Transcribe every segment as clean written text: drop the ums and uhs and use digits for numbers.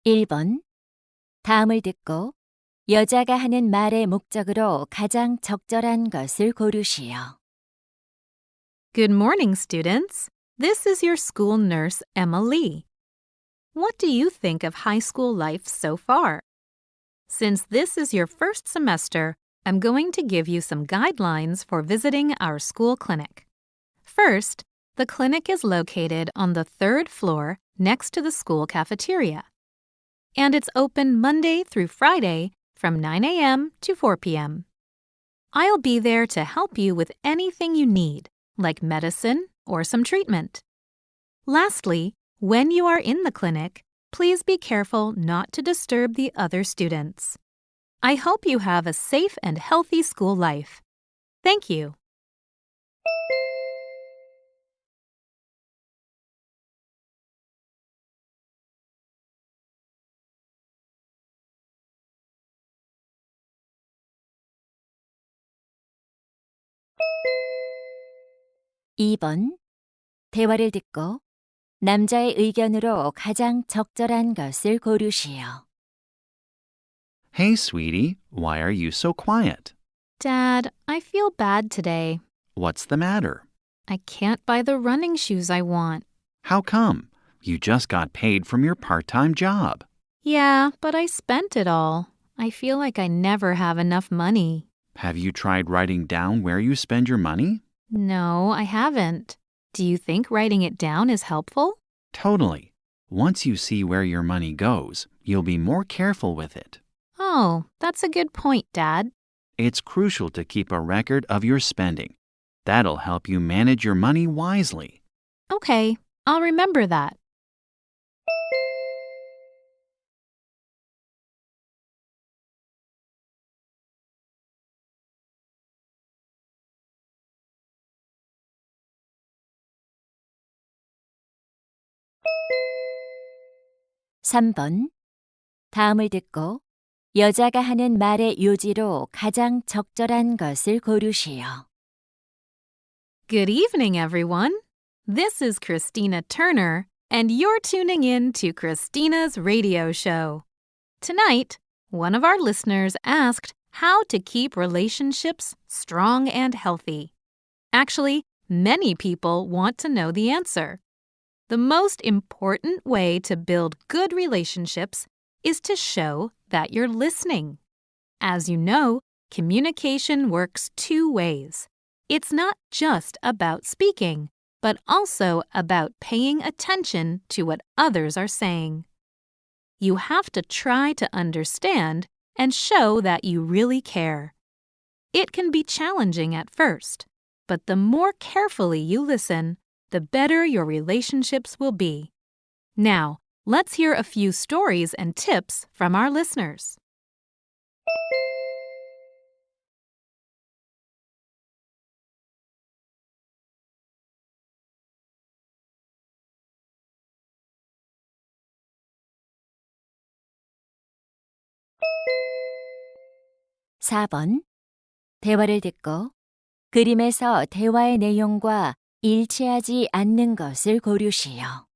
1번. 다음을 듣고 여자가 하는 말의 목적으로 가장 적절한 것을 고르시오. Good morning, students. This is your school nurse, Emma Lee. What do you think of high school life so far? Since this is your first semester, I'm going to give you some guidelines for visiting our school clinic. First, the clinic is located on the 3rd floor next to the school cafeteria. And it's open Monday through Friday from 9 a.m. to 4 p.m. I'll be there to help you with anything you need, like medicine or some treatment. Lastly, when you are in the clinic, please be careful not to disturb the other students. I hope you have a safe and healthy school life. Thank you. (2번) 대화를 듣고 남자의 의견으로 가장 적절한 것을 고르시오. Hey, sweetie, why are you so quiet? Dad, I feel bad today. What's the matter? I can't buy the running shoes I want. How come? You just got paid from your part-time job. Yeah, but I spent it all. I feel like I never have enough money. Have you tried writing down where you spend your money? No, I haven't. Do you think writing it down is helpful? Totally. Once you see where your money goes, you'll be more careful with it. Oh, that's a good point, Dad. It's crucial to keep a record of your spending. That'll help you manage your money wisely. Okay, I'll remember that. (3번) 다음을 듣고 여자가 하는 말의 요지로 가장 적절한 것을 고르시오. Good evening, everyone. This is Christina Turner, and you're tuning in to Christina's radio show. Tonight, one of our listeners asked how to keep relationships strong and healthy. Actually, many people want to know the answer. The most important way to build good relationships is to show that you're listening. As you know, communication works two ways. It's not just about speaking, but also about paying attention to what others are saying. You have to try to understand and show that you really care. It can be challenging at first, but the more carefully you listen, the better your relationships will be. Now, let's hear a few stories and tips from our listeners. (4번) 대화를 듣고 그림에서 대화의 내용과 일치하지 않는 것을 고르시오.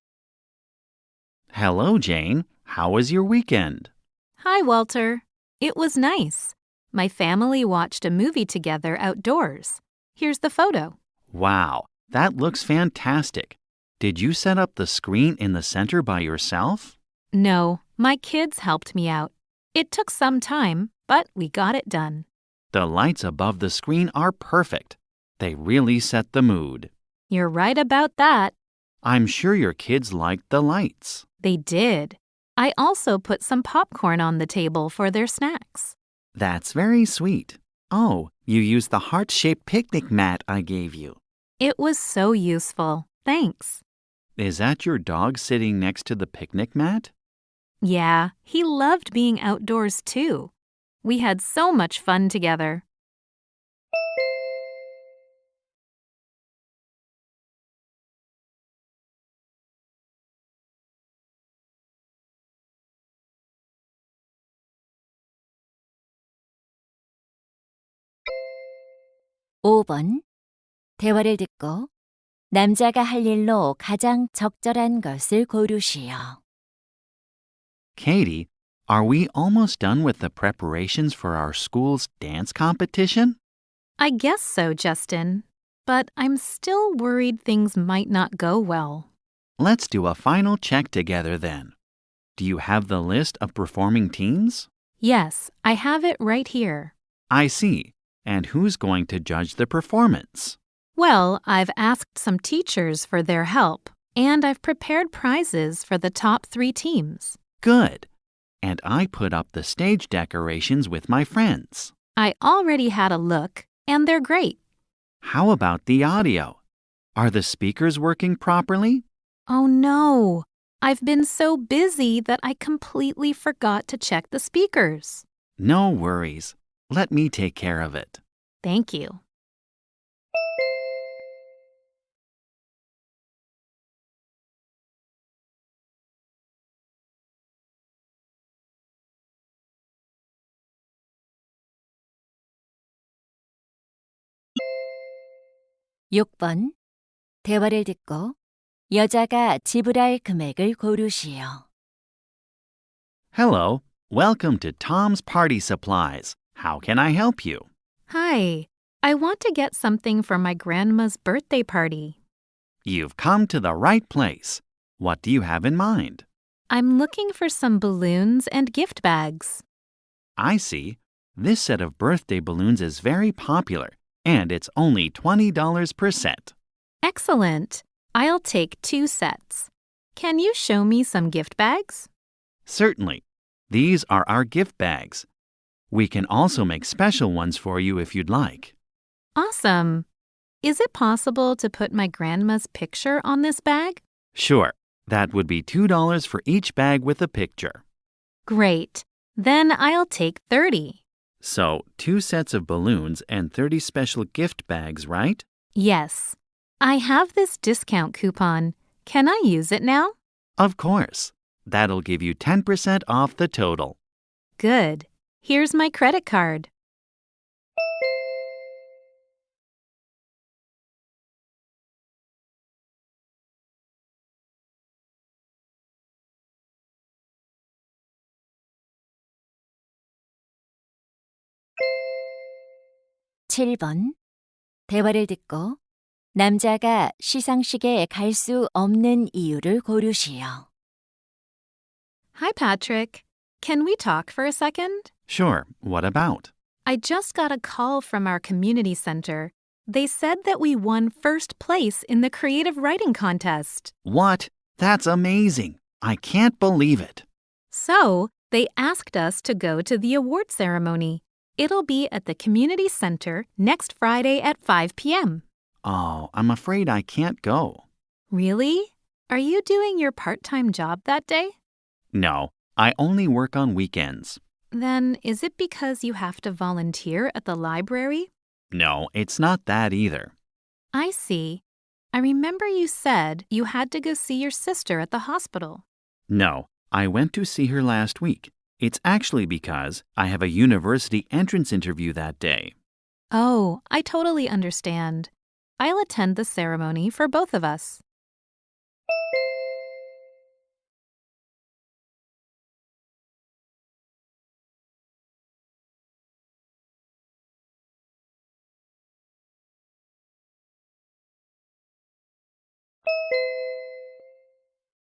Hello, Jane. How was your weekend? Hi, Walter. It was nice. My family watched a movie together outdoors. Here's the photo. Wow, that looks fantastic. Did you set up the screen in the center by yourself? No, my kids helped me out. It took some time, but we got it done. The lights above the screen are perfect. They really set the mood. You're right about that. I'm sure your kids liked the lights. They did. I also put some popcorn on the table for their snacks. That's very sweet. Oh, you used the heart-shaped picnic mat I gave you. It was so useful. Thanks. Is that your dog sitting next to the picnic mat? Yeah, he loved being outdoors too. We had so much fun together. (5번) 대화를 듣고 남자가 할 일로 가장 적절한 것을 고르시오. Katie, are we almost done with the preparations for our school's dance competition? I guess so, Justin. But I'm still worried things might not go well. Let's do a final check together then. Do you have the list of performing teams? Yes, I have it right here. I see. And who's going to judge the performance? Well, I've asked some teachers for their help, and I've prepared prizes for the top 3 teams. Good. And I put up the stage decorations with my friends. I already had a look, and they're great. How about the audio? Are the speakers working properly? Oh no, I've been so busy that I completely forgot to check the speakers. No worries. Let me take care of it. Thank you. 육 번 대화를 듣고 여자가 지불할 금액을 고르시오. Hello. Welcome to Tom's Party Supplies. How can I help you? Hi, I want to get something for my grandma's birthday party. You've come to the right place. What do you have in mind? I'm looking for some balloons and gift bags. I see. This set of birthday balloons is very popular, and it's only $20 per set. Excellent. I'll take 2 sets. Can you show me some gift bags? Certainly. These are our gift bags. We can also make special ones for you if you'd like. Awesome. Is it possible to put my grandma's picture on this bag? Sure. That would be $2 for each bag with a picture. Great. Then I'll take 30. So, 2 sets of balloons and 30 special gift bags, right? Yes. I have this discount coupon. Can I use it now? Of course. That'll give you 10% off the total. Good. Here's my credit card. 칠 번 대화를 듣고 남자가 시상식에 갈 수 없는 이유를 고르시오. Hi, Patrick. Can we talk for a second? Sure. What about? I just got a call from our community center. They said that we won first place in the creative writing contest. What? That's amazing. I can't believe it. So, they asked us to go to the award ceremony. It'll be at the community center next Friday at 5 p.m. Oh, I'm afraid I can't go. Really? Are you doing your part-time job that day? No, I only work on weekends. Then is it because you have to volunteer at the library? No, it's not that either. I see. I remember you said you had to go see your sister at the hospital. No, I went to see her last week. It's actually because I have a university entrance interview that day. Oh, I totally understand. I'll attend the ceremony for both of us.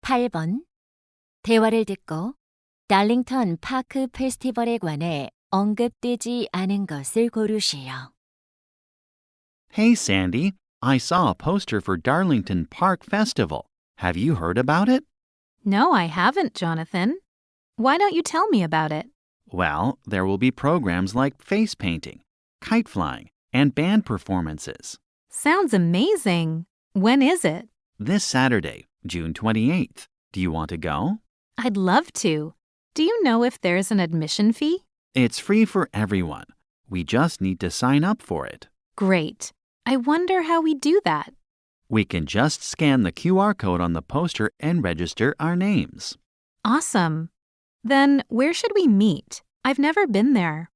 팔 번 대화를 듣고 달링턴 파크 페스티벌에 관해 언급되지 않은 것을 고르시오. Hey, Sandy, I saw a poster for Darlington Park Festival. Have you heard about it? No, I haven't, Jonathan. Why don't you tell me about it? Well, there will be programs like face painting, kite flying, and band performances. Sounds amazing. When is it? This Saturday, June 28th. Do you want to go? I'd love to. Do you know if there's an admission fee? It's free for everyone. We just need to sign up for it. Great. I wonder how we do that. We can just scan the QR code on the poster and register our names. Awesome. Then where should we meet? I've never been there.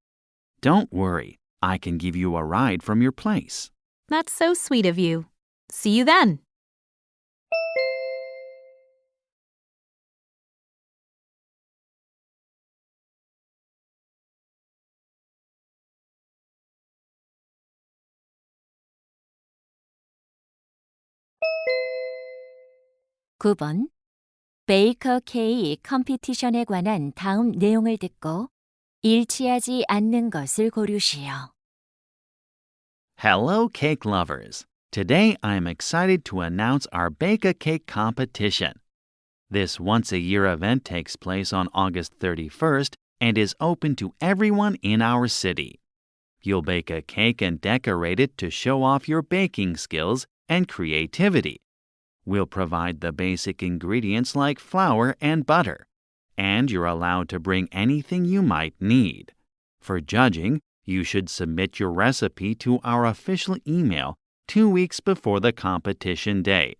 Don't worry. I can give you a ride from your place. That's so sweet of you. See you then. 9번. 베이커 K 컴피티션에 관한 다음 내용을 듣고 일치하지 않는 것을 고르시오. Hello, cake lovers. Today I'm excited to announce our Bake a Cake competition. This once-a-year event takes place on August 31st and is open to everyone in our city. You'll bake a cake and decorate it to show off your baking skills and creativity. We'll provide the basic ingredients like flour and butter, and you're allowed to bring anything you might need. For judging, you should submit your recipe to our official email 2 weeks before the competition day.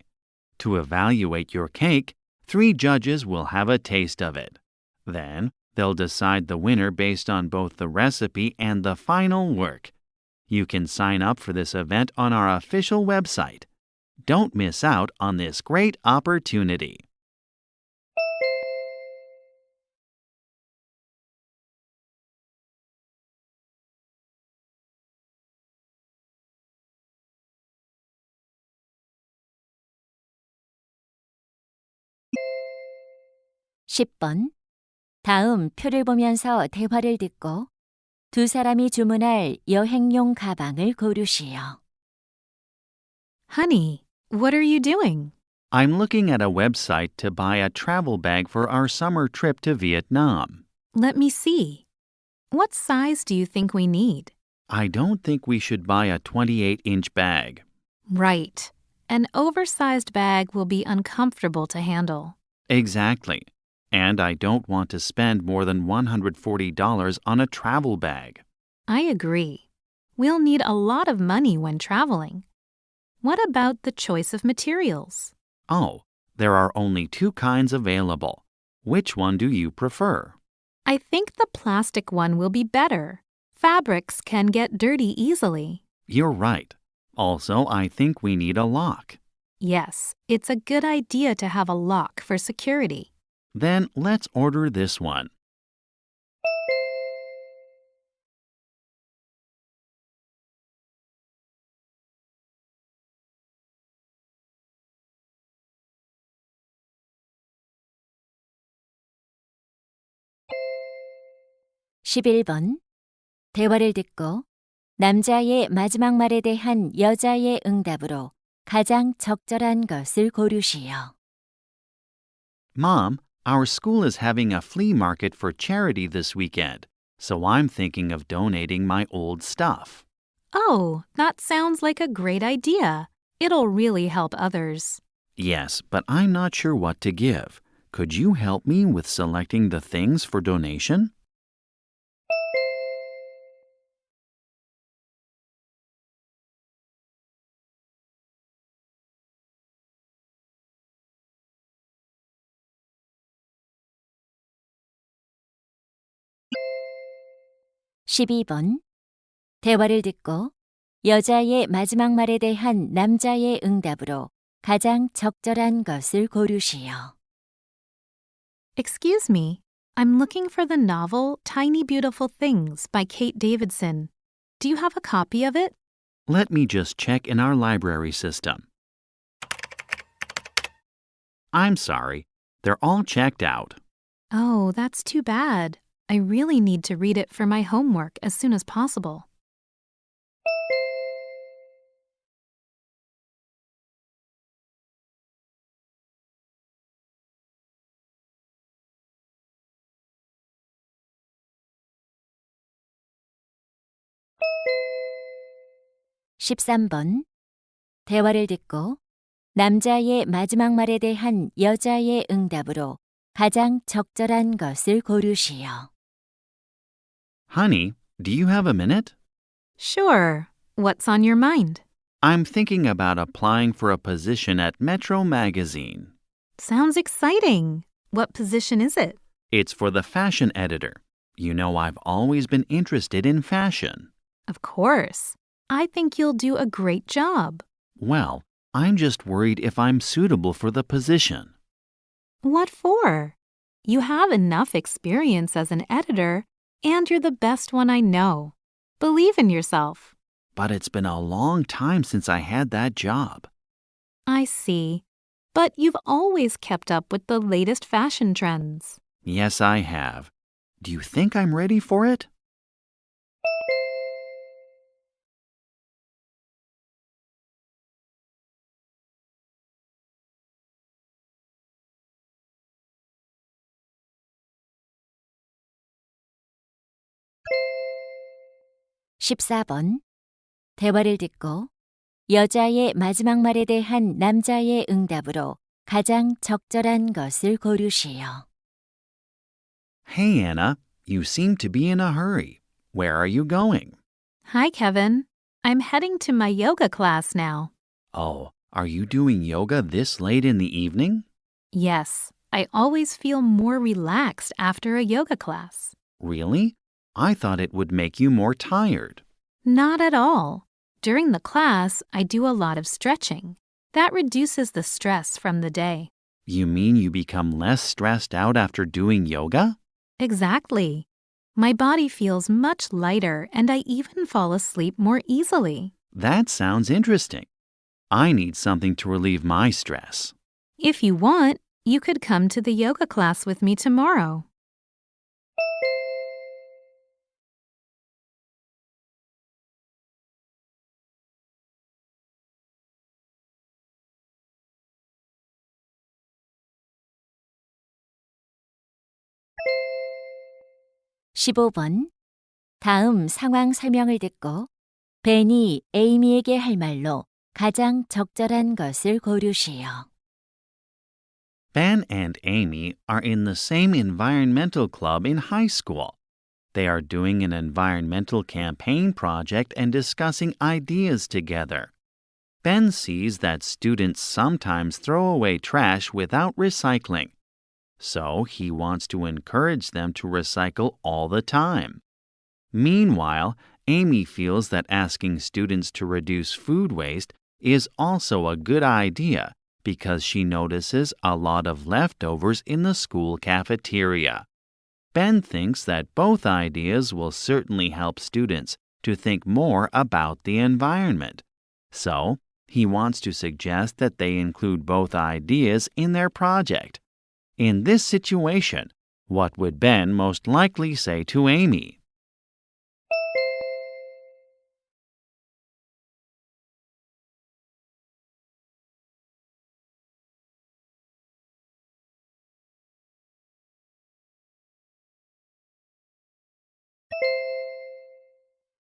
To evaluate your cake, 3 judges will have a taste of it. Then, they'll decide the winner based on both the recipe and the final work. You can sign up for this event on our official website. Don't miss out on this great opportunity. (10번) 다음 표를 보면서 대화를 듣고 두 사람이 주문할 여행용 가방을 고르시오. Honey, what are you doing? I'm looking at a website to buy a travel bag for our summer trip to Vietnam. Let me see. What size do you think we need? I don't think we should buy a 28-inch bag. Right. An oversized bag will be uncomfortable to handle. Exactly. And I don't want to spend more than $140 on a travel bag. I agree. We'll need a lot of money when traveling. What about the choice of materials? Oh, there are only 2 kinds available. Which one do you prefer? I think the plastic one will be better. Fabrics can get dirty easily. You're right. Also, I think we need a lock. Yes, it's a good idea to have a lock for security. Then let's order this one. (11번) 대화를 듣고 남자의 마지막 말에 대한 여자의 응답으로 가장 적절한 것을 고르시오. Mom, our school is having a flea market for charity this weekend, so I'm thinking of donating my old stuff. Oh, that sounds like a great idea. It'll really help others. Yes, but I'm not sure what to give. Could you help me with selecting the things for donation? (12번) 대화를 듣고 여자의 마지막 말에 대한 남자의 응답으로 가장 적절한 것을 고르시오. Excuse me, I'm looking for the novel Tiny Beautiful Things by Kate Davidson. Do you have a copy of it? Let me just check in our library system. I'm sorry, they're all checked out. Oh, that's too bad. I really need to read it for my homework as soon as possible. (13번) 대화를 듣고 남자의 마지막 말에 대한 여자의 응답으로 가장 적절한 것을 고르시오. Honey, do you have a minute? Sure. What's on your mind? I'm thinking about applying for a position at Metro Magazine. Sounds exciting. What position is it? It's for the fashion editor. You know, I've always been interested in fashion. Of course. I think you'll do a great job. Well, I'm just worried if I'm suitable for the position. What for? You have enough experience as an editor, and you're the best one I know. Believe in yourself. But it's been a long time since I had that job. I see. but you've always kept up with the latest fashion trends. Yes, I have. Do you think I'm ready for it? (14번) 대화를 듣고 여자의 마지막 말에 대한 남자의 응답으로 가장 적절한 것을 고르시오. Hey, Anna, you seem to be in a hurry. Where are you going? Hi, Kevin. I'm heading to my yoga class now. Oh, are you doing yoga this late in the evening? Yes, I always feel more relaxed after a yoga class. Really? I thought it would make you more tired. Not at all. During the class, I do a lot of stretching. That reduces the stress from the day. You mean you become less stressed out after doing yoga? Exactly. My body feels much lighter and I even fall asleep more easily. That sounds interesting. I need something to relieve my stress. If you want, you could come to the yoga class with me tomorrow. (15번) 다음 상황 설명을 듣고 벤이 에이미에게 할 말로 가장 적절한 것을 고르시오. Ben and Amy are in the same environmental club in high school. They are doing an environmental campaign project and discussing ideas together. Ben sees that students sometimes throw away trash without recycling. So he wants to encourage them to recycle all the time. Meanwhile, Amy feels that asking students to reduce food waste is also a good idea because she notices a lot of leftovers in the school cafeteria. Ben thinks that both ideas will certainly help students to think more about the environment. So, he wants to suggest that they include both ideas in their project. In this situation, what would Ben most likely say to Amy?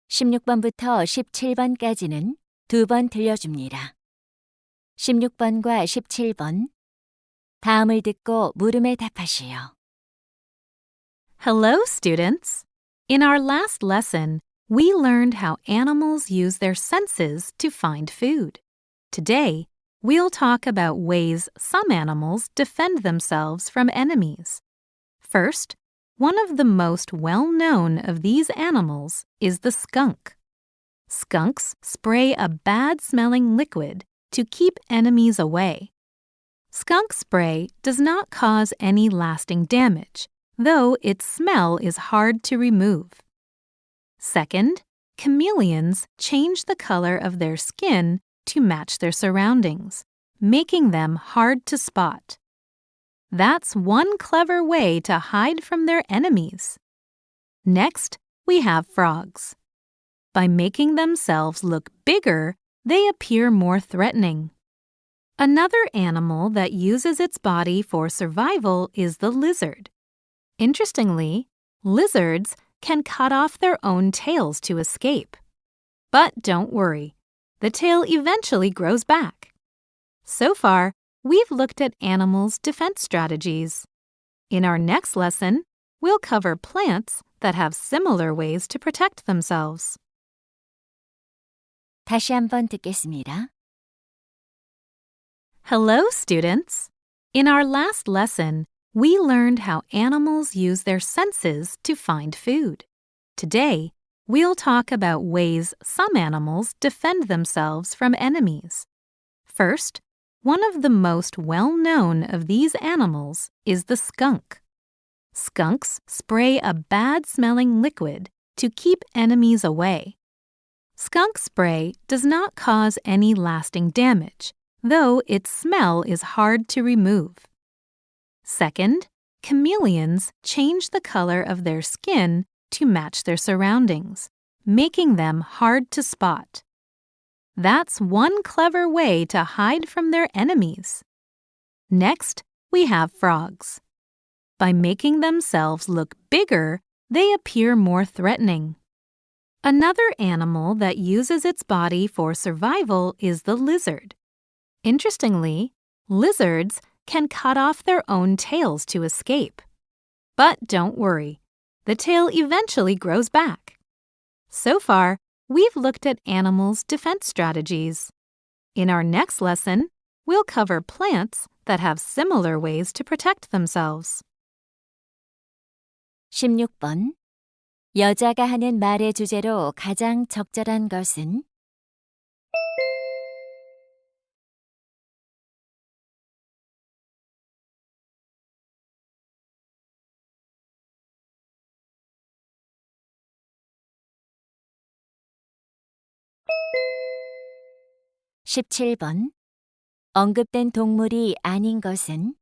(16번부터 17번까지는 두 번 들려줍니다. 16번과 17번 다음을 듣고 물음에 답하시오. Hello, students. In our last lesson, we learned how animals use their senses to find food. Today, we'll talk about ways some animals defend themselves from enemies. First, one of the most well-known of these animals is the skunk. Skunks spray a bad-smelling liquid to keep enemies away. Skunk spray does not cause any lasting damage, though its smell is hard to remove. Second, chameleons change the color of their skin to match their surroundings, making them hard to spot. That's one clever way to hide from their enemies. Next, we have frogs. By making themselves look bigger, they appear more threatening. Another animal that uses its body for survival is the lizard. Interestingly, lizards can cut off their own tails to escape. But don't worry, the tail eventually grows back. So far, we've looked at animals' defense strategies. In our next lesson, we'll cover plants that have similar ways to protect themselves. 다시 한번 듣겠습니다. Hello, students. In our last lesson, we learned how animals use their senses to find food. Today, we'll talk about ways some animals defend themselves from enemies. First, one of the most well-known of these animals is the skunk. Skunks spray a bad-smelling liquid to keep enemies away. Skunk spray does not cause any lasting damage, though its smell is hard to remove. Second, chameleons change the color of their skin to match their surroundings, making them hard to spot. That's one clever way to hide from their enemies. Next, we have frogs. By making themselves look bigger, they appear more threatening. Another animal that uses its body for survival is the lizard. Interestingly, lizards can cut off their own tails to escape. But don't worry, the tail eventually grows back. So far, we've looked at animals' defense strategies. In our next lesson, we'll cover plants that have similar ways to protect themselves. 16번. 여자가 하는 말의 주제로 가장 적절한 것은? (17번) 언급된 동물이 아닌 것은?